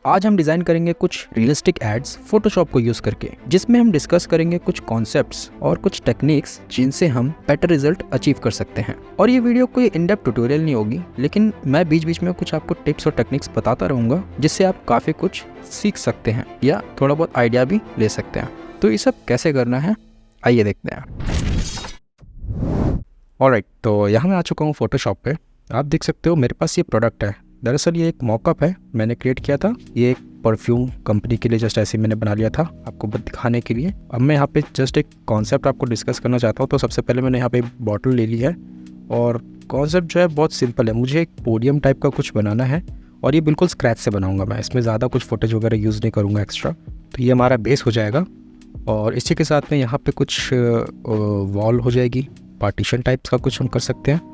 आज हम डिजाइन करेंगे कुछ रियलिस्टिक एड्स फोटोशॉप को यूज करके, जिसमें हम डिस्कस करेंगे कुछ कॉन्सेप्ट्स और कुछ टेक्निक्स जिनसे हम बेटर रिजल्ट अचीव कर सकते हैं। और ये वीडियो कोई इन डेप्थ ट्यूटोरियल नहीं होगी, लेकिन मैं बीच बीच में कुछ आपको टिप्स और टेक्निक्स बताता रहूंगा जिससे आप काफी कुछ सीख सकते हैं या थोड़ा बहुत आइडिया भी ले सकते हैं। तो ये सब कैसे करना है आइए देखते हैं। ऑलराइट, तो यहाँ मैं आ चुका हूँ फोटोशॉप पे। आप देख सकते हो मेरे पास ये प्रोडक्ट है। दरअसल ये एक मॉकअप है, मैंने क्रिएट किया था। ये एक परफ्यूम कंपनी के लिए जस्ट ऐसे मैंने बना लिया था आपको दिखाने के लिए। अब मैं यहाँ पे जस्ट एक कॉन्सेप्ट आपको डिस्कस करना चाहता हूँ। तो सबसे पहले मैंने यहाँ पे बॉटल ले ली है और कॉन्सेप्ट जो है बहुत सिंपल है। मुझे एक पोडियम टाइप का कुछ बनाना है और ये बिल्कुल स्क्रैच से बनाऊँगा मैं। इसमें ज़्यादा कुछ फुटेज वगैरह यूज़ नहीं करूँगा एक्स्ट्रा। तो ये हमारा बेस हो जाएगा और इसी के साथ में यहाँ पर कुछ वॉल हो जाएगी, पार्टीशन टाइप्स का कुछ हम कर सकते हैं।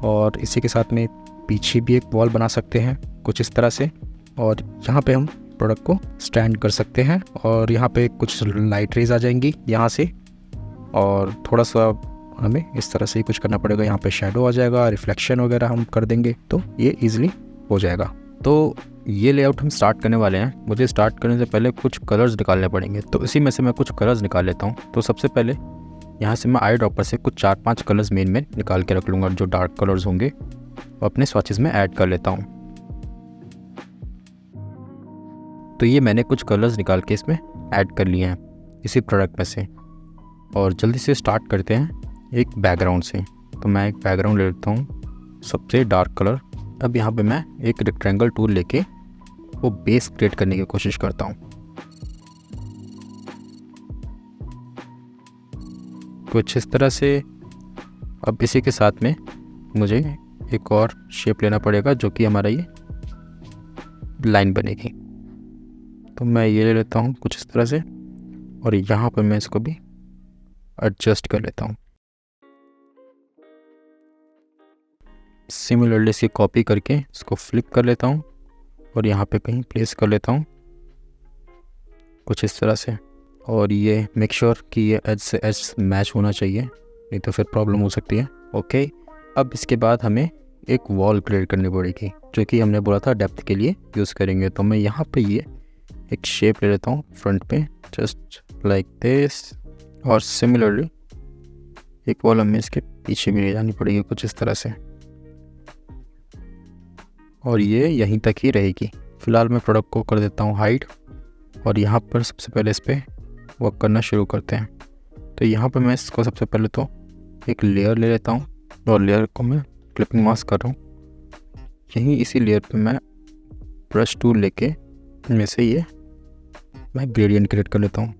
और इसी के साथ में पीछे भी एक वॉल बना सकते हैं कुछ इस तरह से। और यहाँ पे हम प्रोडक्ट को स्टैंड कर सकते हैं और यहाँ पे कुछ लाइट रेज आ जाएंगी यहाँ से। और थोड़ा सा हमें इस तरह से ही कुछ करना पड़ेगा। यहाँ पे शैडो आ जाएगा, रिफ्लेक्शन वगैरह हम कर देंगे तो ये ईजिली हो जाएगा। तो ये लेआउट हम स्टार्ट करने वाले हैं। मुझे स्टार्ट करने से पहले कुछ कलर्स निकालने पड़ेंगे, तो इसी में से मैं कुछ कलर्स निकाल लेता हूँ। तो सबसे पहले यहाँ से मैं आई ड्रॉपर से कुछ 4-5 कलर्स मेन में निकाल के रख लूँगा जो डार्क कलर्स होंगे, और अपने स्वॉचेस में ऐड कर लेता हूँ। तो ये मैंने कुछ कलर्स निकाल के इसमें ऐड कर लिए हैं इसी प्रोडक्ट में से। और जल्दी से स्टार्ट करते हैं एक बैकग्राउंड से। तो मैं एक बैकग्राउंड ले लेता हूँ सबसे डार्क कलर। अब यहाँ पे मैं एक रेक्टेंगल टूल लेके वो बेस क्रिएट करने की कोशिश करता हूँ कुछ इस तरह से। अब इसी के साथ में मुझे एक और शेप लेना पड़ेगा जो कि हमारा ये लाइन बनेगी। तो मैं ये ले लेता हूँ कुछ इस तरह से और यहाँ पर मैं इसको भी एडजस्ट कर लेता हूँ। सिमिलरली इसकी कॉपी करके इसको फ्लिप कर लेता हूँ और यहाँ पे कहीं प्लेस कर लेता हूँ कुछ इस तरह से। और ये मेक श्योर कि ये एज से एज मैच होना चाहिए, नहीं तो फिर प्रॉब्लम हो सकती है। ओके, अब इसके बाद हमें एक वॉल क्रिएट करनी पड़ेगी जो कि हमने बोला था डेप्थ के लिए यूज़ करेंगे। तो मैं यहाँ पे ये एक शेप ले लेता हूँ फ्रंट पे जस्ट लाइक दिस। और सिमिलरली एक वॉल हमें इसके पीछे भी ले जानी पड़ेगी कुछ इस तरह से, और ये यहीं तक ही रहेगी। फ़िलहाल मैं प्रोडक्ट को कर देता हूँ हाइड और यहाँ पर सबसे पहले इस पर वर्क करना शुरू करते हैं। तो यहाँ पर मैं इसको सबसे पहले तो एक लेयर ले लेता हूँ और लेयर को मैं क्लिपिंग मास्क कर रहा हूँ। यहीं इसी लेयर पे मैं ब्रश टूल लेके इनमें से ये मैं ग्रेडियंट क्रिएट कर लेता हूँ।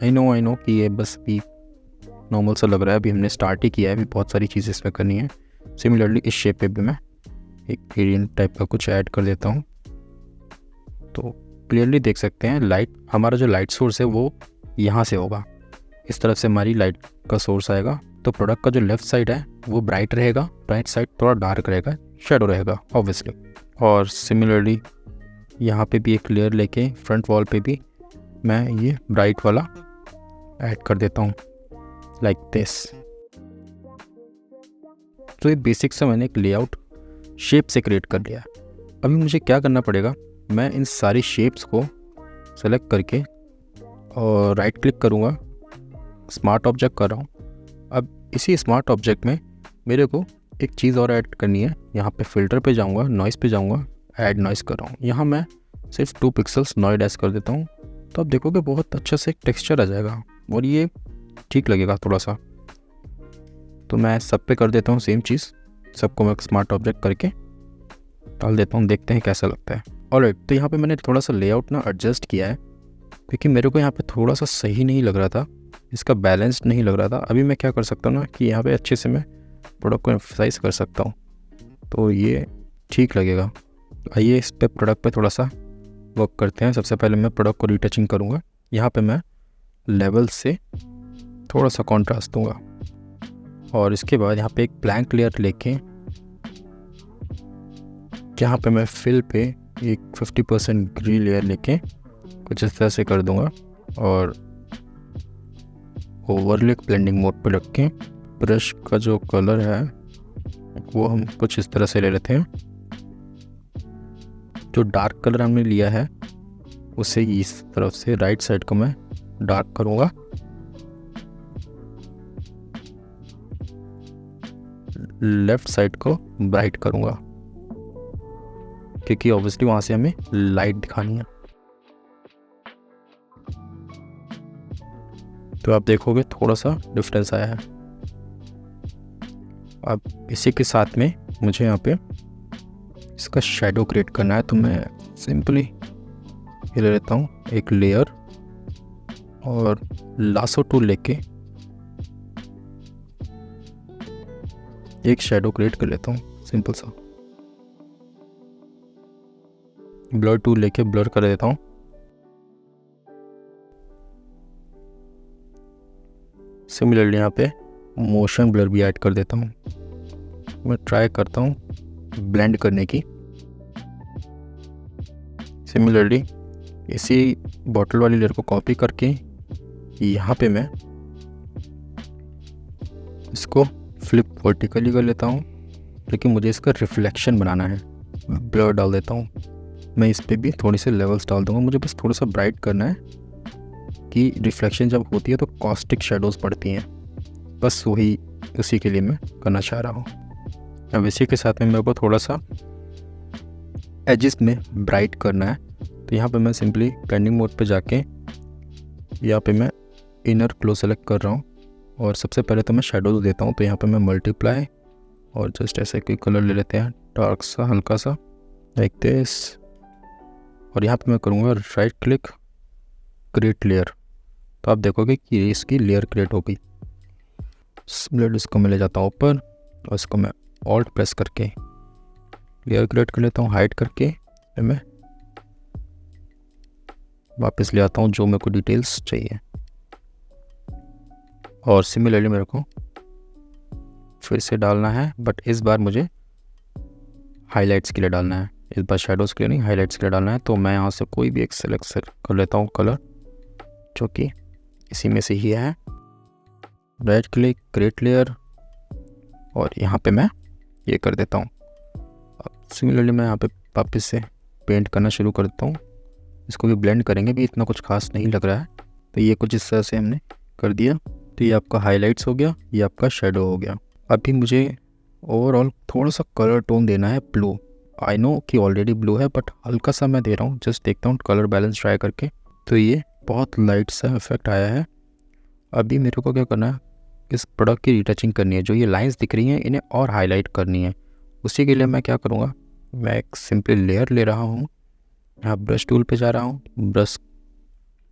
आई नो कि ये बस भी नॉर्मल सा लग रहा है, अभी हमने स्टार्ट ही किया है, अभी बहुत सारी चीज़ें इसमें करनी है। सिमिलरली इस शेप पे भी मैं एक ग्रेडियंट टाइप का कुछ ऐड कर देता हूँ। तो क्लियरली देख सकते हैं लाइट, हमारा जो लाइट सोर्स है वो यहाँ से होगा। इस तरफ से हमारी लाइट का सोर्स आएगा। तो प्रोडक्ट का जो लेफ्ट साइड है वो ब्राइट रहेगा, राइट साइड थोड़ा डार्क रहेगा, शेडो रहेगा ऑब्वियसली। और सिमिलरली यहाँ पे भी एक लेयर लेके फ्रंट वॉल पे भी मैं ये ब्राइट वाला ऐड कर देता हूँ लाइक दिस। तो ये बेसिक से मैंने एक लेआउट शेप से क्रिएट कर लिया। अभी मुझे क्या करना पड़ेगा, मैं इन सारी शेप्स को सेलेक्ट करके और राइट क्लिक करूँगा, स्मार्ट ऑब्जेक्ट कर रहा हूँ। अब इसी स्मार्ट ऑब्जेक्ट में मेरे को एक चीज़ और ऐड करनी है। यहाँ पे फ़िल्टर पे जाऊँगा, नॉइज़ पे जाऊँगा, ऐड नॉइज़ कर रहा हूँ। यहाँ मैं सिर्फ 2 पिक्सल्स नॉइड ऐड कर देता हूँ। तो अब देखोगे बहुत अच्छा से एक टेक्सचर आ जाएगा और ये ठीक लगेगा थोड़ा सा। तो मैं सब पे कर देता हूँ सेम चीज़, सबको मैं स्मार्ट ऑब्जेक्ट करके डाल देता हूँ, देखते हैं कैसा लगता है। ऑलराइट, तो यहाँ पे मैंने थोड़ा सा लेआउट ना एडजस्ट किया है क्योंकि मेरे को यहाँ पे थोड़ा सा सही नहीं लग रहा था, इसका बैलेंस नहीं लग रहा था। अभी मैं क्या कर सकता हूँ ना कि यहाँ पे अच्छे से मैं प्रोडक्ट को एम्फसाइज कर सकता हूँ, तो ये ठीक लगेगा। आइए इस पे प्रोडक्ट पे थोड़ा सा वर्क करते हैं। सबसे पहले मैं प्रोडक्ट को रीटचिंग करूँगा। यहाँ पे मैं लेवल से थोड़ा सा कॉन्ट्रास्ट दूँगा और इसके बाद यहाँ पे एक ब्लैंक लेयर लेके यहाँ पे मैं फिल पे एक 50% ग्रे लेयर लेके कुछ इस तरह से कर दूँगा और ओवरले ब्लेंडिंग मोड पे रख के ब्रश का जो कलर है वो हम कुछ इस तरह से ले लेते हैं जो डार्क कलर हमने लिया है उसे इस तरफ से राइट साइड को मैं डार्क करूँगा, लेफ्ट साइड को ब्राइट करूँगा, क्योंकि ऑब्वियसली वहाँ से हमें लाइट दिखानी है। तो आप देखोगे थोड़ा सा डिफरेंस आया है। अब इसी के साथ में मुझे यहाँ पे इसका शैडो क्रिएट करना है, तो मैं सिंपली ये ले लेता हूँ एक लेयर और लासो टूल लेके एक शैडो क्रिएट कर लेता हूँ सिंपल सा। ब्लर टूल लेके ब्लर कर देता हूँ। सिमिलरली यहाँ पे मोशन ब्लर भी ऐड कर देता हूँ। मैं ट्राई करता हूँ ब्लेंड करने की। सिमिलरली इसी बॉटल वाली लेयर को कॉपी करके यहाँ पे मैं इसको फ्लिप वर्टिकली कर लेता हूँ, लेकिन मुझे इसका रिफ्लेक्शन बनाना है। ब्लर डाल देता हूँ। मैं इस पर भी थोड़ी सी लेवल्स डाल दूँगा। मुझे बस थोड़ा सा ब्राइट करना है कि रिफ्लेक्शन जब होती है तो कॉस्टिक शेडोज़ पड़ती हैं, बस वही उसी के लिए मैं करना चाह रहा हूँ। अब इसी के साथ में मेरे को थोड़ा सा एजेस में ब्राइट करना है, तो यहाँ पे मैं सिंपली ब्लेंडिंग मोड पे जाके यहाँ पे मैं इनर ग्लो सेलेक्ट कर रहा हूँ और सबसे पहले तो मैं शेडोज देता हूँ। तो यहाँ पे मैं मल्टीप्लाई और जस्ट ऐसे कोई कलर ले लेते हैं डार्क सा हल्का सा लाइक दिस, और यहाँ पे मैं करूँगा राइट क्लिक क्रिएट लेयर। तो आप देखोगे कि इसकी लेयर क्रिएट हो गई। सिमिलरली इसको मैं ले जाता हूँ ऊपर और इसको मैं ऑल्ट प्रेस करके लेयर क्रिएट कर लेता हूँ, हाइड करके फिर मैं वापस ले आता हूँ जो मेरे को डिटेल्स चाहिए। और सिमिलरली मेरे को फिर से डालना है, बट इस बार मुझे हाइलाइट्स के लिए डालना है। इस बार शेडोज़ के लिए नहीं, हाइलाइट्स के लिए डालना है। तो मैं यहाँ से कोई भी एक सेलेक्ट कर लेता हूँ कलर जो कि इसी में से ही है। राइट क्लिक क्रिएट लेयर और यहाँ पे मैं ये कर देता हूँ। सिमिलरली मैं यहाँ पे वापस से पेंट करना शुरू कर देता हूँ। इसको भी ब्लेंड करेंगे, भी इतना कुछ खास नहीं लग रहा है। तो ये कुछ इस तरह से हमने कर दिया। तो ये आपका हाइलाइट्स हो गया, ये आपका शेडो हो गया। अभी मुझे ओवरऑल थोड़ा सा कलर टोन देना है ब्लू। आई नो कि ऑलरेडी ब्लू है, बट हल्का सा मैं दे रहा हूँ, जस्ट देखता हूँ कलर बैलेंस ट्राई करके। तो ये बहुत लाइट सा इफेक्ट आया है। अभी मेरे को क्या करना है, इस प्रोडक्ट की रिटचिंग करनी है। जो ये लाइंस दिख रही हैं इन्हें और हाईलाइट करनी है। उसी के लिए मैं क्या करूँगा, मैं एक सिंपली लेयर ले रहा हूँ, यहाँ ब्रश टूल पे जा रहा हूँ।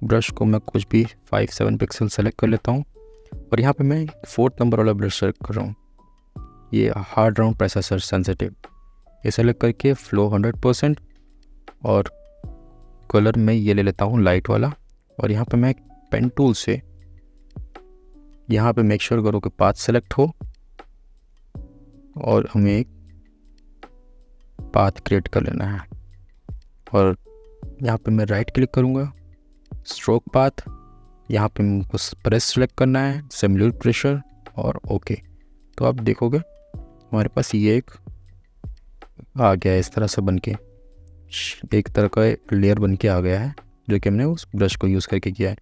ब्रश को मैं कुछ भी 5-7 पिक्सल सेलेक्ट कर लेता हूँ और यहाँ पे मैं 4th नंबर वाला ब्रश सेलेक्ट कर रहा हूँ। ये हार्ड राउंड प्रोसेसर सेंसिटिव, ये सेलेक्ट करके फ्लो 100% और कलर में ये ले लेता हूँ लाइट वाला। और यहाँ पे मैं पेन टूल से यहाँ पे मेक श्योर करो कि पाथ सेलेक्ट हो और हमें एक पाथ क्रिएट कर लेना है। और यहाँ पे मैं राइट क्लिक करूँगा, स्ट्रोक पाथ, यहाँ पे मुझको प्रेस सेलेक्ट करना है, सिमुलेट प्रेशर और ओके। तो आप देखोगे हमारे पास ये एक आ गया है, इस तरह से बन के एक तरह का लेयर बन के आ गया है, जो कि हमने उस ब्रश को यूज़ करके किया है।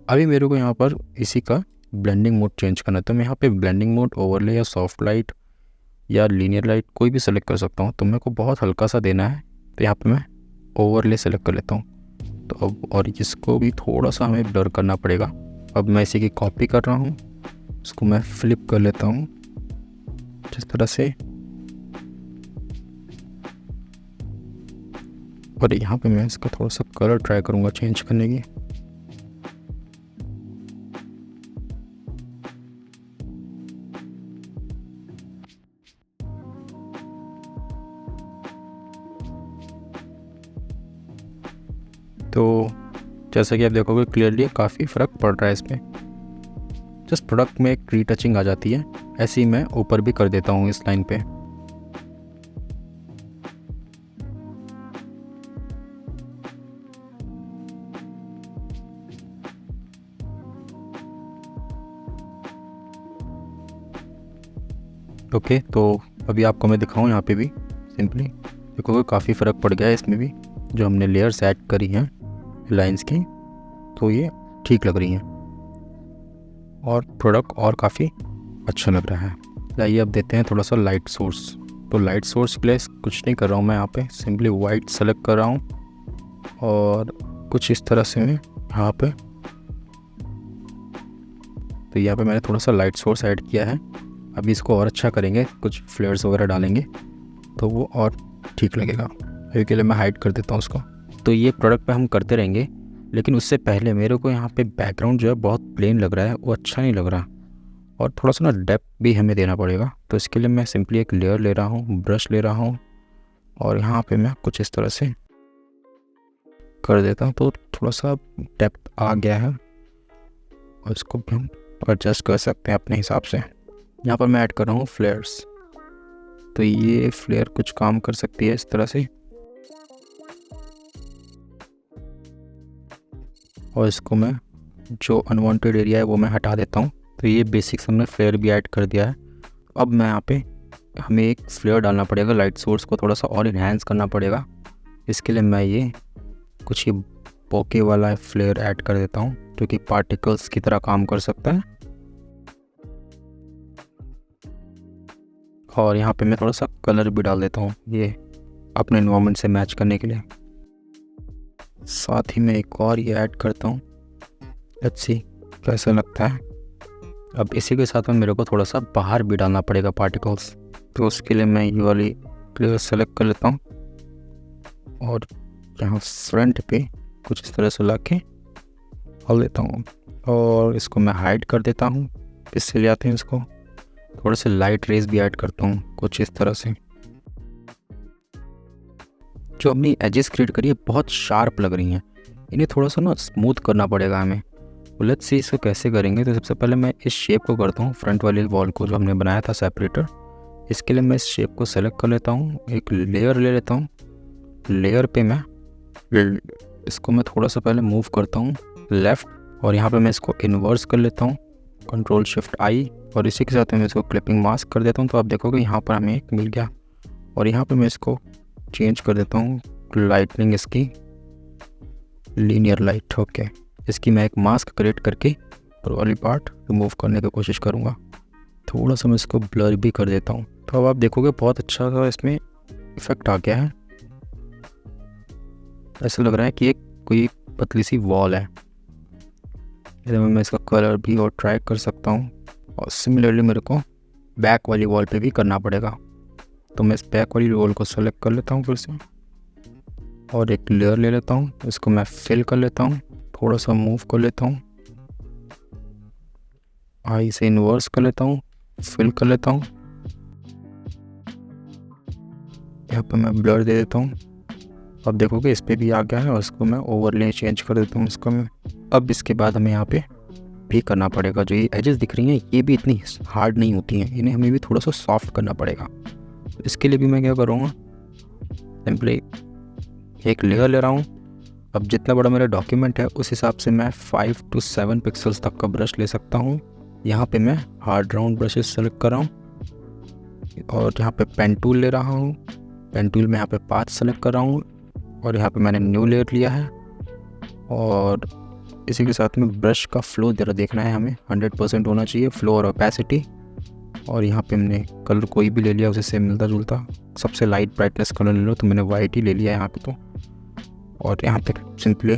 अभी मेरे को यहाँ पर इसी का ब्लेंडिंग मोड चेंज करना है। तो मैं यहाँ पे ब्लेंडिंग मोड ओवरले या सॉफ्ट लाइट या लीनियर लाइट कोई भी सेलेक्ट कर सकता हूँ। तो मेरे को बहुत हल्का सा देना है, तो यहाँ पे मैं ओवरले सेलेक्ट कर लेता हूँ। तो अब और इसको भी थोड़ा सा हमें ब्लर करना पड़ेगा। अब मैं इसी की कॉपी कर रहा हूँ, इसको मैं फ्लिप कर लेता हूँ जिस तरह से, और यहाँ पे मैं इसका थोड़ा सा कलर ट्राई करूँगा चेंज करने की। तो जैसा कि आप देखोगे क्लियरली काफ़ी फ़र्क पड़ रहा है इसमें। जस्ट प्रोडक्ट में एक रीटचिंग आ जाती है। ऐसे ही मैं ऊपर भी कर देता हूँ इस लाइन पे। ओके, तो अभी आपको मैं दिखाऊँ यहाँ पे भी सिंपली देखोगे काफ़ी फ़र्क पड़ गया है इसमें भी। जो हमने लेयर्स ऐड करी हैं लाइंस की, तो ये ठीक लग रही हैं और प्रोडक्ट और काफ़ी अच्छा लग रहा है। आइए अब देते हैं थोड़ा सा लाइट सोर्स। तो लाइट सोर्स के लिए कुछ नहीं कर रहा हूँ मैं, यहाँ पे सिंपली वाइट सेलेक्ट कर रहा हूँ और कुछ इस तरह से मैं यहाँ पे, तो यहाँ पे मैंने थोड़ा सा लाइट सोर्स ऐड किया है। अभी इसको और अच्छा करेंगे, कुछ फ्लेयर्स वगैरह डालेंगे तो वो और ठीक लगेगा। अभी के लिए मैं हाइड कर देता हूँ उसको। तो ये प्रोडक्ट पे हम करते रहेंगे, लेकिन उससे पहले मेरे को यहाँ पे बैकग्राउंड जो है बहुत प्लेन लग रहा है, वो अच्छा नहीं लग रहा और थोड़ा सा ना डेप्थ भी हमें देना पड़ेगा। तो इसके लिए मैं सिंपली एक लेयर ले रहा हूँ, ब्रश ले रहा हूँ और यहाँ पे मैं कुछ इस तरह से कर देता हूँ, तो थोड़ा सा डेप्थ आ गया है और इसको भी हम एडजस्ट कर सकते हैं अपने हिसाब से। यहाँ पर मैं ऐड कर रहा हूँ फ्लेयर्स, तो ये फ्लेयर कुछ काम कर सकती है इस तरह से, और इसको मैं जो अनवांटेड एरिया है वो मैं हटा देता हूँ। तो ये बेसिक्स हमने फ्लेयर भी ऐड कर दिया है। अब मैं यहाँ पे हमें एक फ्लेयर डालना पड़ेगा, लाइट सोर्स को थोड़ा सा और इन्हेंस करना पड़ेगा। इसके लिए मैं ये कुछ ये पोके वाला फ्लेयर ऐड कर देता हूँ, जो कि पार्टिकल्स की तरह काम कर सकता है। और यहाँ पे मैं थोड़ा सा कलर भी डाल देता हूँ, ये अपने एनवायरनमेंट से मैच करने के लिए। साथ ही मैं एक और ये ऐड करता हूँ, लेट्स सी कैसा लगता है। अब इसी के साथ में मेरे को थोड़ा सा बाहर भी डालना पड़ेगा पार्टिकल्स, तो उसके लिए मैं ये वाली क्लियर सेलेक्ट कर लेता हूँ और यहाँ फ्रंट पे कुछ इस तरह से ला के हल देता हूँ और इसको मैं हाइड कर देता हूँ। इससे ले आते हैं इसको, थोड़े से लाइट रेज भी ऐड करता हूँ कुछ इस तरह से। जो अपनी एजेस क्रिएट करी है बहुत शार्प लग रही हैं, इन्हें थोड़ा सा ना स्मूथ करना पड़ेगा हमें। लेट्स सी इसको कैसे करेंगे। तो सबसे पहले मैं इस शेप को करता हूँ, फ्रंट वाली वॉल को जो हमने बनाया था सेपरेटर। इसके लिए मैं इस शेप को सेलेक्ट कर लेता हूँ, एक लेयर ले लेता हूँ। लेयर पे मैं इसको मैं थोड़ा सा पहले मूव करता हूँ लेफ़्ट, और यहाँ पे मैं इसको इन्वर्स कर लेता हूँ, कंट्रोल शिफ्ट आई, और इसी के साथ मैं इसको क्लिपिंग मास्क कर देता हूँ। तो आप देखोगे यहाँ पर हमें एक मिल गया। और यहाँ पे मैं इसको चेंज कर देता हूँ, लाइटनिंग इसकी लीनियर लाइट। ओके, इसकी मैं एक मास्क क्रिएट करके ऊपर वाली पार्ट रिमूव करने की कोशिश करूँगा। थोड़ा सा मैं इसको ब्लर भी कर देता हूँ। तो अब आप देखोगे बहुत अच्छा सा इसमें इफेक्ट आ गया है। ऐसा लग रहा है कि एक कोई पतली सी वॉल है। मैं इसका कलर भी और ट्राई कर सकता हूँ, और सिमिलरली मेरे को बैक वाली वॉल पे भी करना पड़ेगा। तो मैं इस बैक वाली वॉल को सेलेक्ट कर लेता हूँ फिर से, और एक लेयर ले लेता हूँ, इसको मैं फिल कर लेता हूँ, थोड़ा सा मूव कर लेता हूँ, आई से इन्वर्स कर लेता हूँ, फिल कर लेता हूँ। यहाँ पर मैं ब्लर दे देता हूँ। अब देखोगे इस पर भी आ गया है, और इसको मैं ओवरले चेंज कर देता हूँ इसको मैं। अब इसके बाद हमें यहाँ पे भी करना पड़ेगा, जो ये एजेस दिख रही हैं ये भी इतनी हार्ड नहीं होती हैं, इन्हें हमें भी थोड़ा सा सॉफ्ट करना पड़ेगा। तो इसके लिए भी मैं क्या करूँगा, सिंपली एक लेयर ले रहा हूँ। अब जितना बड़ा मेरा डॉक्यूमेंट है उस हिसाब से मैं 5 to 7 पिक्सल्स तक का ब्रश ले सकता हूँ। यहाँ पे मैं हार्ड राउंड ब्रशेस सेलेक्ट कर रहा हूँ, और यहाँ पे पेन टूल ले रहा हूँ। पेन टूल में यहाँ पे पाथ सेलेक्ट कर रहा हूँ, और यहाँ पे मैंने न्यू लेयर लिया है। और इसी के साथ में ब्रश का फ्लो ज़रा देखना है हमें, 100% होना चाहिए फ्लो और ओपेसिटी। और यहाँ पे हमने कलर कोई भी ले लिया उससे मिलता जुलता, सबसे लाइट ब्राइटनेस कलर ले लो, तो मैंने वाइट ही ले लिया यहाँ पे। तो और यहाँ पे सिंपली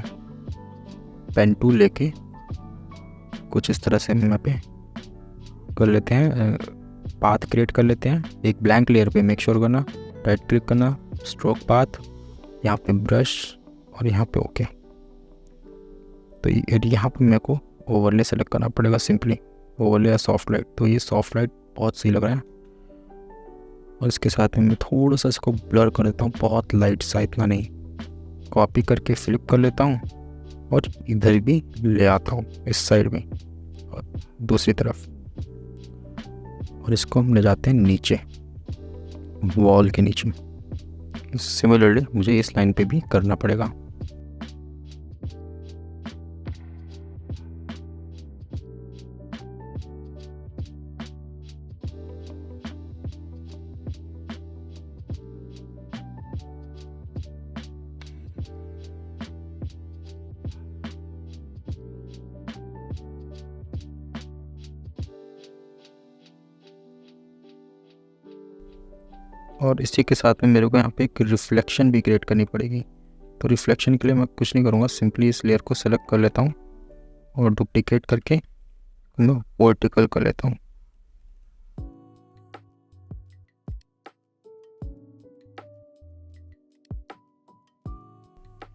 पेन टूल लेके कुछ इस तरह से यहाँ पे कर लेते हैं, पाथ क्रिएट कर लेते हैं। एक ब्लैंक लेयर पे मेक श्योर करना, राइट क्लिक करना, स्ट्रोक पाथ, यहाँ पे ब्रश, और यहाँ पे ओके। तो यहाँ पे मेरे को ओवरले सेलेक्ट करना पड़ेगा, सिंपली ओवरले या सॉफ्ट लाइट। तो ये सॉफ्ट लाइट बहुत सही लग रहा है, और इसके साथ में मैं थोड़ा सा इसको ब्लर कर देता हूँ, बहुत लाइट सा, इतना नहीं। कॉपी करके फ्लिप कर लेता हूँ और इधर भी ले आता हूँ, इस साइड में और दूसरी तरफ, और इसको हम ले जाते हैं नीचे वॉल के नीचे। सिमिलरली मुझे इस लाइन पे भी करना पड़ेगा। और इसी के साथ में मेरे को यहाँ पे एक रिफ्लेक्शन भी क्रिएट करनी पड़ेगी। तो रिफ्लेक्शन के लिए मैं कुछ नहीं करूँगा, सिंपली इस लेयर को सेलेक्ट कर लेता हूँ और डुप्लीकेट करके मैं वर्टिकल कर लेता हूँ।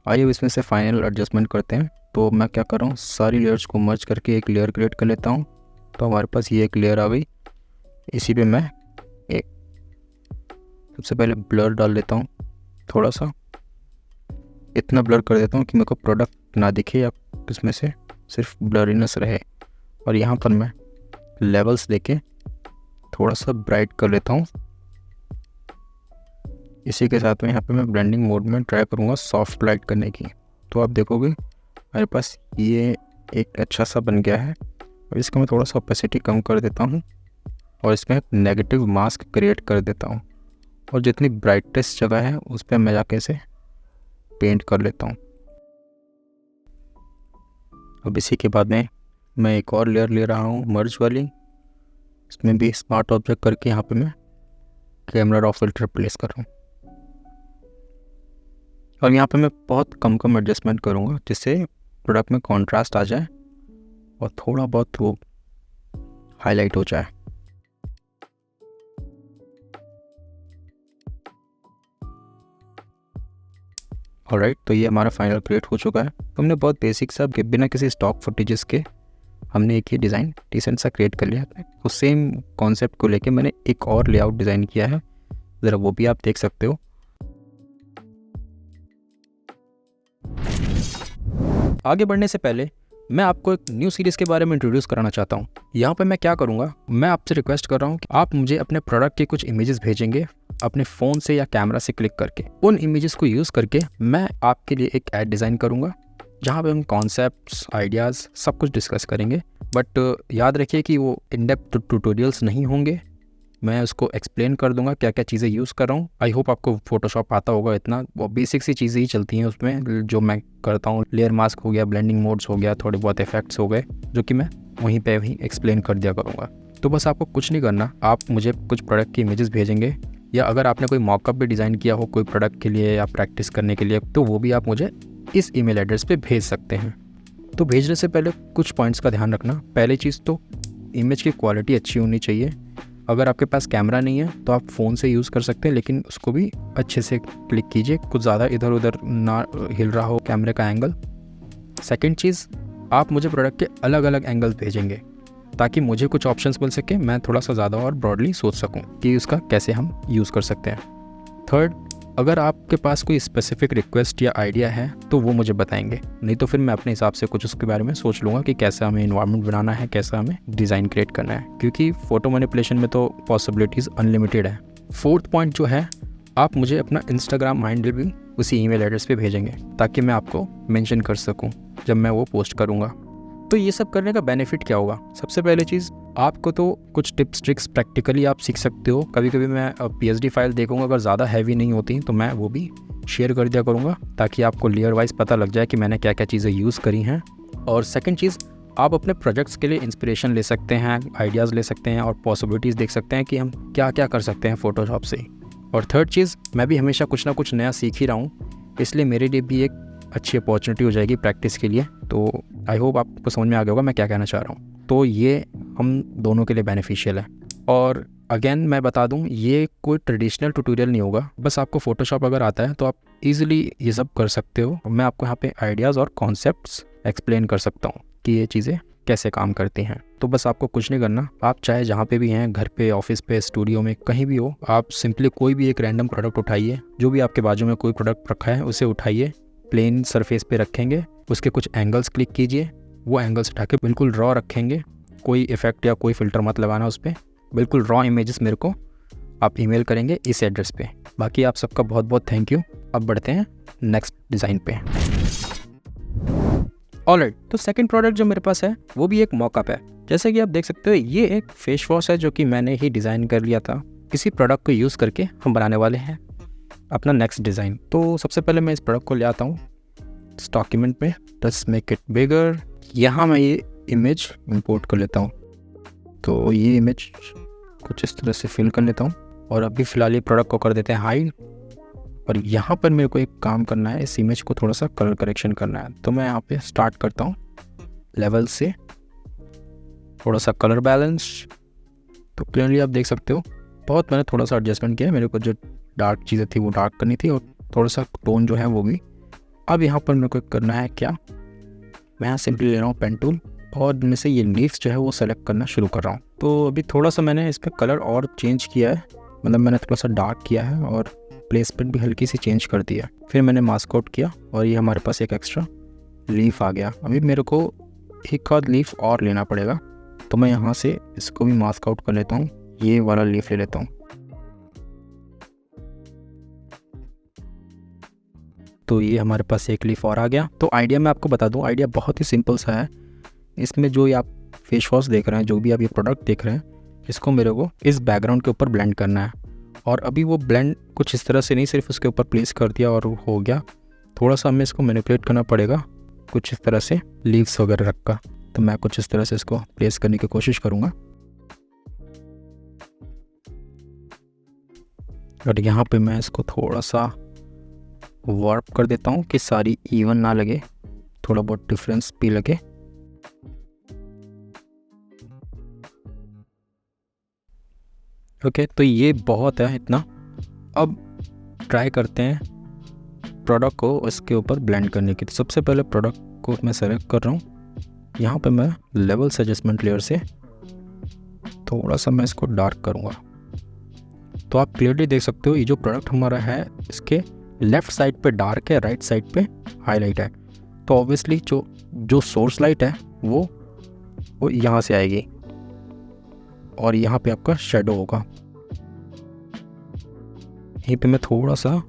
आइए अब इसमें से फाइनल एडजस्टमेंट करते हैं। तो मैं क्या कर रहा हूँ, सारी लेयर्स को मर्ज करके एक लेयर क्रिएट कर लेता हूँ। तो हमारे पास ये एक लेयर आ गई। इसी पे मैं एक सबसे पहले ब्लर डाल लेता हूँ, थोड़ा सा इतना ब्लर कर देता हूँ कि मेरे को प्रोडक्ट ना दिखे या इसमें से सिर्फ ब्लरीनेस रहे। और यहाँ पर मैं लेवल्स देके थोड़ा सा ब्राइट कर लेता हूँ। इसी के साथ में यहाँ पे मैं ब्लेंडिंग मोड में ट्राई करूँगा सॉफ्ट लाइट करने की। तो आप देखोगे मेरे पास ये एक अच्छा सा बन गया है। और इसका मैं थोड़ा सा ओपेसिटी कम कर देता हूँ और इसमें एक नेगेटिव मास्क क्रिएट कर देता हूँ। और जितनी ब्राइटेस्ट जगह है उस पर मैं जाके इसे पेंट कर लेता हूँ। अब इसी के बाद में मैं एक और लेयर ले रहा हूँ मर्ज वाली। इसमें भी स्मार्ट ऑब्जेक्ट करके यहाँ पे मैं कैमरा रॉ फिल्टर प्लेस कर रहा हूँ। और यहाँ पे मैं बहुत कम एडजस्टमेंट करूँगा जिससे प्रोडक्ट में कॉन्ट्रास्ट आ जाए और थोड़ा बहुत वो हाईलाइट हो जाए। ऑलराइट, तो ये हमारा फाइनल क्रिएट हो चुका है। तो हमने बहुत बेसिक सा बिना किसी स्टॉक फुटेजेस के हमने एक ये डिज़ाइन डिसेंट सा क्रिएट कर लिया है। उस सेम कॉन्सेप्ट को लेके मैंने एक और लेआउट डिज़ाइन किया है, ज़रा वो भी आप देख सकते हो। आगे बढ़ने से पहले मैं आपको एक न्यू सीरीज़ के बारे में इंट्रोड्यूस कराना चाहता हूँ। यहाँ पे मैं क्या करूँगा, मैं आपसे रिक्वेस्ट कर रहा हूँ कि आप मुझे अपने प्रोडक्ट के कुछ इमेजेस भेजेंगे अपने फ़ोन से या कैमरा से क्लिक करके। उन इमेजेस को यूज़ करके मैं आपके लिए एक ऐड डिज़ाइन करूँगा जहाँ पे हम कॉन्सेप्ट्स, आइडियाज़ सब कुछ डिस्कस करेंगे। बट याद रखिए कि वो इन डेप्थ ट्यूटोरियल्स नहीं होंगे। मैं उसको एक्सप्लेन कर दूंगा क्या क्या चीज़ें यूज़ कर रहा हूँ। आई होप आपको फोटोशॉप आता होगा, इतना वो बेसिक सी चीज़ें ही चलती हैं उसमें जो मैं करता हूँ। लेयर मास्क हो गया, ब्लेंडिंग मोड्स हो गया, थोड़े बहुत इफेक्ट्स हो गए जो कि मैं वहीं पे ही एक्सप्लेन कर दिया करूँगा। तो बस आपको कुछ नहीं करना, आप मुझे कुछ प्रोडक्ट की इमेजेस भेजेंगे या अगर आपने कोई मॉकअप भी डिज़ाइन किया हो कोई प्रोडक्ट के लिए या प्रैक्टिस करने के लिए, तो वो भी आप मुझे इस ईमेल एड्रेस पे भेज सकते हैं। तो भेजने से पहले कुछ पॉइंट्स का ध्यान रखना। पहली चीज़ तो इमेज की क्वालिटी अच्छी होनी चाहिए। अगर आपके पास कैमरा नहीं है तो आप फ़ोन से यूज़ कर सकते हैं, लेकिन उसको भी अच्छे से क्लिक कीजिए, कुछ ज़्यादा इधर उधर ना हिल रहा हो कैमरे का एंगल। सेकंड चीज़, आप मुझे प्रोडक्ट के अलग अलग एंगल्स भेजेंगे ताकि मुझे कुछ ऑप्शंस मिल सके, मैं थोड़ा सा ज़्यादा और ब्रॉडली सोच सकूं कि उसका कैसे हम यूज़ कर सकते हैं। थर्ड, अगर आपके पास कोई स्पेसिफिक रिक्वेस्ट या आइडिया है तो वो मुझे बताएंगे, नहीं तो फिर मैं अपने हिसाब से कुछ उसके बारे में सोच लूँगा कि कैसा हमें इन्वायरमेंट बनाना है, कैसा हमें डिज़ाइन क्रिएट करना है, क्योंकि फ़ोटो मैनिपुलेशन में तो पॉसिबिलिटीज़ अनलिमिटेड है। फोर्थ पॉइंट जो है, आप मुझे अपना इंस्टाग्राम हैंडल भी उसी ईमेल एड्रेस पे भेजेंगे ताकि मैं आपको मेंशन कर सकूं जब मैं वो पोस्ट करूँगा। तो ये सब करने का बेनिफिट क्या होगा? सबसे पहले चीज़, आपको तो कुछ टिप्स ट्रिक्स प्रैक्टिकली आप सीख सकते हो। कभी कभी मैं PSD फाइल देखूंगा, अगर ज़्यादा हैवी नहीं होती तो मैं वो भी शेयर कर दिया करूँगा ताकि आपको लेयर वाइज पता लग जाए कि मैंने क्या क्या चीज़ें यूज़ करी हैं। और सेकंड चीज़, आप अपने प्रोजेक्ट्स के लिए इंस्पिरेशन ले सकते हैं, आइडियाज़ ले सकते हैं और पॉसिबिलिटीज़ देख सकते हैं कि हम क्या क्या कर सकते हैं फ़ोटोशॉप से। और थर्ड चीज़, मैं भी हमेशा कुछ ना कुछ नया सीख ही रहा हूँ, इसलिए मेरे लिए भी एक अच्छी अपॉर्चुनिटी हो जाएगी प्रैक्टिस के लिए। तो आई होप आपको समझ में आ गया होगा मैं क्या कहना चाह रहा हूँ। तो ये हम दोनों के लिए बेनिफिशियल है। और अगेन मैं बता दूँ, ये कोई ट्रेडिशनल ट्यूटोरियल नहीं होगा, बस आपको फ़ोटोशॉप अगर आता है तो आप इजीली ये सब कर सकते हो। मैं आपको यहाँ पे आइडियाज़ और कॉन्सेप्ट्स एक्सप्लेन कर सकता हूँ कि ये चीज़ें कैसे काम करती हैं। तो बस आपको कुछ नहीं करना, आप चाहे जहाँ पे भी हैं, घर पे, ऑफिस पे, स्टूडियो में, कहीं भी हो, आप सिंपली कोई भी एक रैंडम प्रोडक्ट उठाइए, जो भी आपके बाजू में कोई प्रोडक्ट रखा है उसे उठाइए, प्लेन सरफेस पे रखेंगे, उसके कुछ एंगल्स क्लिक कीजिए, वो एंगल्स उठा के बिल्कुल रॉ रखेंगे, कोई इफेक्ट या कोई फ़िल्टर मत लगाना उस पर, बिल्कुल रॉ इमेजेस मेरे को आप ईमेल करेंगे इस एड्रेस पे। बाकी आप सबका बहुत बहुत थैंक यू। अब बढ़ते हैं नेक्स्ट डिज़ाइन पे। ऑलराइट, तो सेकंड प्रोडक्ट जो मेरे पास है वो भी एक मॉकअप है। जैसे कि आप देख सकते हो, ये एक फेस वॉश है जो कि मैंने ही डिज़ाइन कर लिया था। इसी प्रोडक्ट को यूज़ करके हम बनाने वाले हैं अपना नेक्स्ट डिज़ाइन। तो सबसे पहले मैं इस प्रोडक्ट को ले आता हूँ इस डॉक्यूमेंट में, जस्ट मेक इट बिगर। यहाँ मैं ये इमेज इंपोर्ट कर लेता हूँ। तो ये इमेज कुछ इस तरह से फिल कर लेता हूँ। और अभी फ़िलहाल ये प्रोडक्ट को कर देते हैं हाइड। और यहाँ पर मेरे को एक काम करना है, इस इमेज को थोड़ा सा कलर करेक्शन करना है। तो मैं यहाँ पे स्टार्ट करता हूँ लेवल से, थोड़ा सा कलर बैलेंस। तो क्लियरली आप देख सकते हो बहुत मैंने थोड़ा सा एडजस्टमेंट किया है। मेरे को जो डार्क चीज़ें थी वो डार्क करनी थी और थोड़ा सा टोन जो है वो भी। अब यहाँ पर मेरे को करना है क्या, मैं यहाँ सिंपली ले रहा हूँ पेन टूल और इनमें से ये लीव्स जो है वो सेलेक्ट करना शुरू कर रहा हूँ। तो अभी थोड़ा सा मैंने इसका कलर और चेंज किया है, मतलब मैंने थोड़ा सा डार्क किया है और प्लेसमेंट भी हल्की सी चेंज कर दिया। फिर मैंने मास्क आउट किया और ये हमारे पास एक एक्स्ट्रा लीफ आ गया। अभी मेरे को एक आध लीफ और लेना पड़ेगा, तो मैं यहाँ से इसको भी मास्क आउट कर लेता हूँ, ये वाला लीफ ले लेता हूँ। तो ये हमारे पास एक लीफ और आ गया। तो आइडिया मैं आपको बता दूं, आइडिया बहुत ही सिंपल सा है। इसमें जो ये आप फेस वॉश देख रहे हैं, जो भी आप ये प्रोडक्ट देख रहे हैं, इसको मेरे को इस बैकग्राउंड के ऊपर ब्लेंड करना है। और अभी वो ब्लेंड कुछ इस तरह से नहीं, सिर्फ उसके ऊपर प्लेस कर दिया और हो गया। थोड़ा सा हमें इसको मैनिपुलेट करना पड़ेगा कुछ इस तरह से लीव्स वगैरह रख कर। तो मैं कुछ इस तरह से इसको प्लेस करने की कोशिश करूँगा। और यहाँ पे मैं इसको थोड़ा सा वार्प कर देता हूँ कि सारी इवन ना लगे, थोड़ा बहुत डिफरेंस भी लगे। ओके, तो ये बहुत है इतना। अब ट्राई करते हैं प्रोडक्ट को इसके ऊपर ब्लेंड करने की। तो सबसे पहले प्रोडक्ट को मैं सेलेक्ट कर रहा हूँ। यहाँ पे मैं लेवल्स एडजस्टमेंट लेयर से थोड़ा सा मैं इसको डार्क करूँगा। तो आप क्लियरली देख सकते हो ये जो प्रोडक्ट हमारा है इसके लेफ़्ट साइड पे डार्क है, राइट साइड पे हाईलाइट है। तो ऑब्वियसली जो सोर्स लाइट है वो यहाँ से आएगी और यहाँ पे आपका शेडो होगा। यहीं पे मैं थोड़ा सा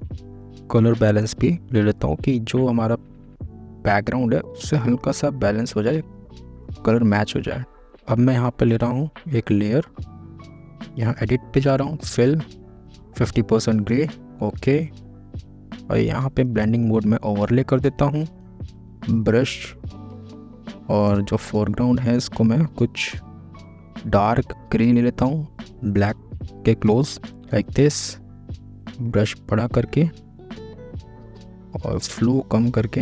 कलर बैलेंस भी ले लेता हूँ कि जो हमारा बैकग्राउंड है उससे हल्का सा बैलेंस हो जाए, कलर मैच हो जाए। अब मैं यहाँ पे ले रहा हूँ एक लेयर, यहाँ एडिट पे जा रहा हूँ, फिल 50% ग्रे, ओके। और यहाँ पे ब्लेंडिंग मोड में ओवरले कर देता हूँ ब्रश। और जो फोरग्राउंड है इसको मैं कुछ डार्क ग्रे ले लेता हूँ, ब्लैक के क्लोज, लाइक दिस। ब्रश बड़ा करके और फ्लो कम करके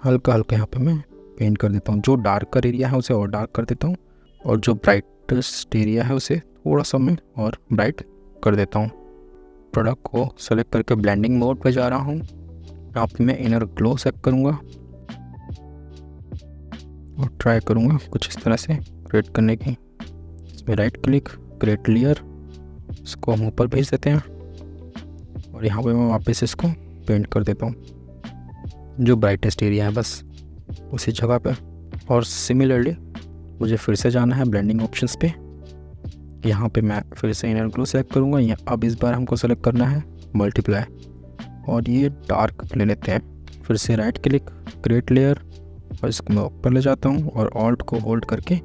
हल्का हल्का यहाँ पे मैं पेंट कर देता हूँ। जो डार्कर एरिया है उसे और डार्क कर देता हूँ और जो ब्राइटेस्ट एरिया है उसे थोड़ा सा मैं और ब्राइट कर देता हूँ। प्रोडक्ट को सेलेक्ट करके ब्लेंडिंग मोड पे जा रहा हूँ। यहाँ पे मैं इनर ग्लो सेट करूँगा और ट्राई करूँगा कुछ इस तरह से क्रिएट करने की। इसमें राइट क्लिक, क्रिएट लेयर, इसको हम ऊपर भेज देते हैं और यहाँ पे मैं वापस इसको पेंट कर देता हूँ जो ब्राइटेस्ट एरिया है बस उसी जगह पे। और सिमिलरली मुझे फिर से जाना है ब्लेंडिंग ऑप्शंस पे। यहाँ पे मैं फिर से इनर ग्लो सेलेक्ट करूँगा। अब इस बार हमको सेलेक्ट करना है मल्टीप्लाई और ये डार्क ले लेते हैं। फिर से राइट क्लिक, क्रिएट लेयर, और इसको मैं ऊपर ले जाता हूँ और ऑल्ट को होल्ड करके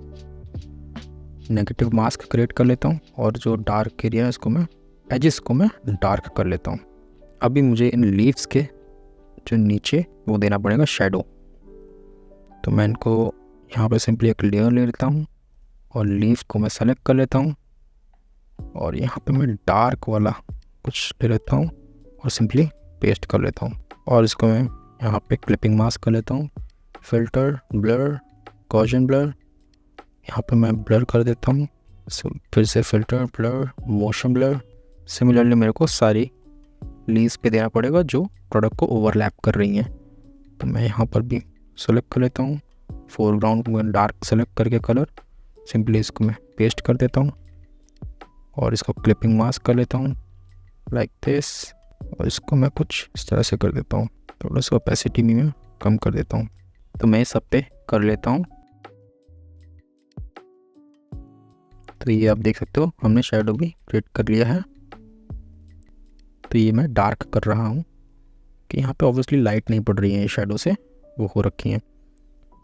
नेगेटिव मास्क क्रिएट कर लेता हूँ और जो डार्क एरिया है इसको मैं एजेस को मैं डार्क कर लेता हूँ। अभी मुझे इन लीव्स के जो नीचे वो देना पड़ेगा शेडो। तो मैं इनको यहाँ पे सिंपली एक लेयर ले लेता हूँ और लीव्स को मैं सेलेक्ट कर लेता हूँ और यहाँ पे मैं डार्क वाला कुछ ले लेता हूँ और सिंपली पेस्ट कर लेता हूँ। और इसको मैं यहाँ पे क्लिपिंग मास्क कर लेता हूँ, फिल्टर, ब्लर, गॉसियन ब्लर, यहाँ पे मैं ब्लर कर देता हूँ। फिर से filter, blur, motion blur. Similarly मेरे को सारी लीव्स पे देना पड़ेगा जो प्रोडक्ट को ओवरलैप कर रही हैं। तो मैं यहाँ पर भी सेलेक्ट कर लेता हूँ, फोरग्राउंड में डार्क सेलेक्ट करके कलर सिंपली इसको मैं पेस्ट कर देता हूँ और इसको क्लिपिंग मास्क कर लेता हूँ लाइक दिस। और इसको मैं कुछ इस तरह से कर देता हूँ, थोड़ा सा ओपेसिटी भी मैं कम कर देता हूँ। तो मैं सब पे कर लेता हूँ। तो ये आप देख सकते हो हमने शेडो भी क्रिएट कर लिया है। तो ये मैं डार्क कर रहा हूँ कि यहाँ पे ऑब्वियसली लाइट नहीं पड़ रही है, ये शेडो से वो हो रखी है।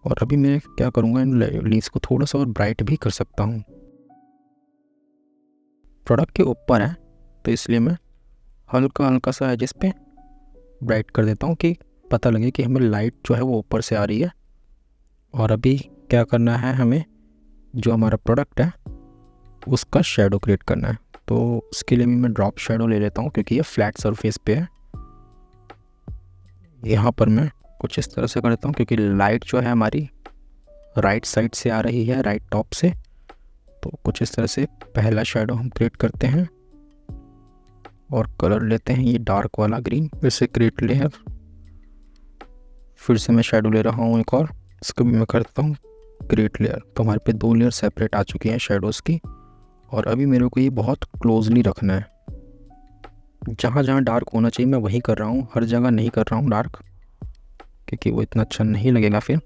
और अभी मैं क्या करूँगा, इन लीव्स को थोड़ा सा और ब्राइट भी कर सकता हूँ। प्रोडक्ट के ऊपर है तो इसलिए मैं हल्का हल्का सा एजेस पे ब्राइट कर देता हूँ कि पता लगे कि हमें लाइट जो है वो ऊपर से आ रही है। और अभी क्या करना है, हमें जो हमारा प्रोडक्ट है उसका शेडो क्रिएट करना है। तो उसके लिए भी मैं ड्रॉप शेडो ले लेता हूँ, क्योंकि ये फ्लैट सरफेस पे है। यहाँ पर मैं कुछ इस तरह से करता हूँ, क्योंकि लाइट जो है हमारी राइट साइड से आ रही है, राइट टॉप से। तो कुछ इस तरह से पहला शेडो हम क्रिएट करते हैं और कलर लेते हैं ये डार्क वाला ग्रीन। फिर से क्रिएट लेयर, फिर से मैं शेडो ले रहा हूँ एक और, इसको भी मैं करता हूँ क्रिएट लेयर। तो हमारे पे 2 लेयर सेपरेट आ चुकी हैं शेडोज़ की। और अभी मेरे को ये बहुत क्लोजली रखना है, जहाँ जहाँ डार्क होना चाहिए मैं वहीं कर रहा हूँ, हर जगह नहीं कर रहा हूँ डार्क, क्योंकि वो इतना अच्छा नहीं लगेगा फिर।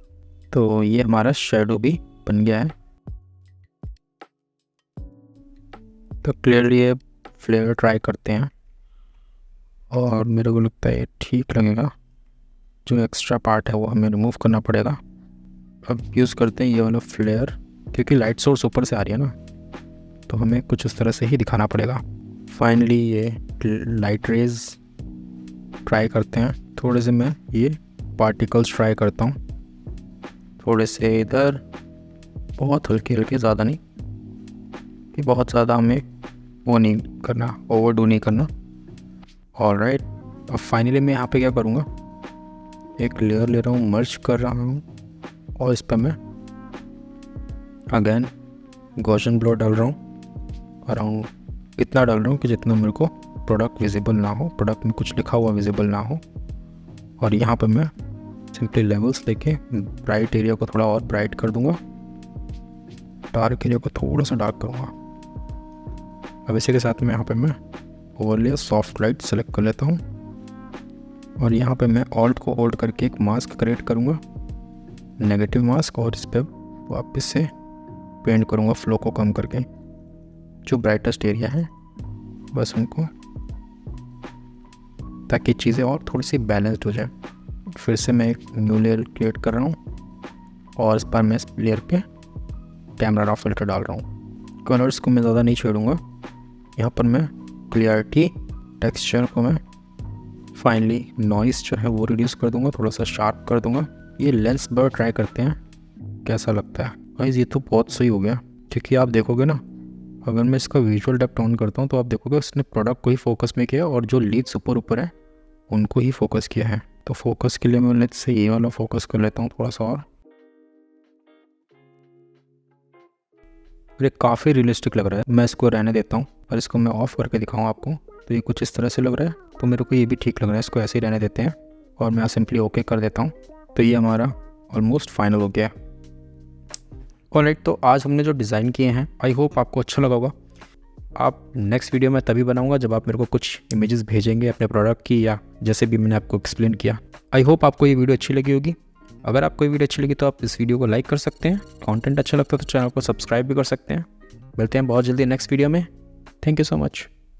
तो ये हमारा शेडो भी बन गया है। तो क्लियरली ये फ्लेयर ट्राई करते हैं और मेरे को लगता है ये ठीक लगेगा। जो एक्स्ट्रा पार्ट है वो हमें रिमूव करना पड़ेगा। अब यूज़ करते हैं ये वाला फ्लेयर, क्योंकि लाइट सोर्स ऊपर से आ रही है ना, तो हमें कुछ इस तरह से ही दिखाना पड़ेगा। फाइनली ये लाइट रेज ट्राई करते हैं। थोड़े से मैं ये पार्टिकल्स ट्राई करता हूँ, थोड़े से इधर, बहुत हल्के हल्के, ज़्यादा नहीं कि बहुत ज़्यादा हमें वो नहीं करना, ओवरडू नहीं करना। ऑलराइट, अब फाइनली मैं यहाँ पे क्या करूँगा, एक लेयर ले रहा हूँ, मर्ज कर रहा हूँ और इस पर मैं अगेन गॉसियन ब्लो डाल रहा हूँ। अराउंड इतना डाल रहा हूँ कि जितना मेरे को प्रोडक्ट विजिबल ना हो, प्रोडक्ट में कुछ लिखा हुआ विजिबल ना हो। और यहाँ पर मैं सिंपली लेवल्स लेके ब्राइट एरिया को थोड़ा और ब्राइट कर दूँगा, डार्क एरिया को थोड़ा सा डार्क करूँगा। अब इसी के साथ में यहाँ पे मैं ओवरले सॉफ्ट लाइट सेलेक्ट कर लेता हूँ और यहाँ पे मैं ऑल्ट को होल्ड करके एक मास्क क्रिएट करूँगा, नेगेटिव मास्क, और इस पर वापस से पेंट करूँगा फ्लो को कम करके, जो ब्राइटेस्ट एरिया है बस उनको, ताकि चीज़ें और थोड़ी सी बैलेंस्ड हो जाए। फिर से मैं एक न्यू लेयर क्रिएट कर रहा हूँ और इस पर मैं इस लेयर पे कैमरा रॉ फिल्टर डाल रहा हूँ। कलर्स को मैं ज़्यादा नहीं छेड़ूँगा, यहाँ पर मैं क्लियरिटी, टेक्सचर को मैं फाइनली नॉइस जो है वो रिड्यूस कर दूँगा, थोड़ा सा शार्प कर दूँगा। ये लेंस ब्लर ट्राई करते हैं कैसा लगता है। गाइस ये तो बहुत सही हो गया, क्योंकि आप देखोगे ना, अगर मैं इसका विजुअल डेप्थ ऑन करता हूँ तो आप देखोगे उसने प्रोडक्ट को ही फोकस में किया और जो लीड्स ऊपर है उनको ही फोकस किया है। तो फोकस के लिए मैं लेट्स से ये वाला फोकस कर लेता हूँ थोड़ा सा और ये काफ़ी रियलिस्टिक लग रहा है। मैं इसको रहने देता हूँ और इसको मैं ऑफ़ करके दिखाऊँ आपको, तो ये कुछ इस तरह से लग रहा है। तो मेरे को ये भी ठीक लग रहा है, इसको ऐसे ही रहने देते हैं और मैं सिंपली ओके कर देता हूँ। तो ये हमारा ऑलमोस्ट फाइनल हो गया। ऑलराइट, तो आज हमने जो डिज़ाइन किए हैं आई होप आपको अच्छा लगा होगा। आप नेक्स्ट वीडियो में तभी बनाऊंगा जब आप मेरे को कुछ इमेजेस भेजेंगे अपने प्रोडक्ट की, या जैसे भी मैंने आपको एक्सप्लेन किया। आई होप आपको ये वीडियो अच्छी लगी होगी। अगर आपको ये वीडियो अच्छी लगी तो आप इस वीडियो को लाइक कर सकते हैं, कंटेंट अच्छा लगता है तो चैनल को सब्सक्राइब भी कर सकते हैं। मिलते हैं बहुत जल्दी नेक्स्ट वीडियो में। Thank you so much.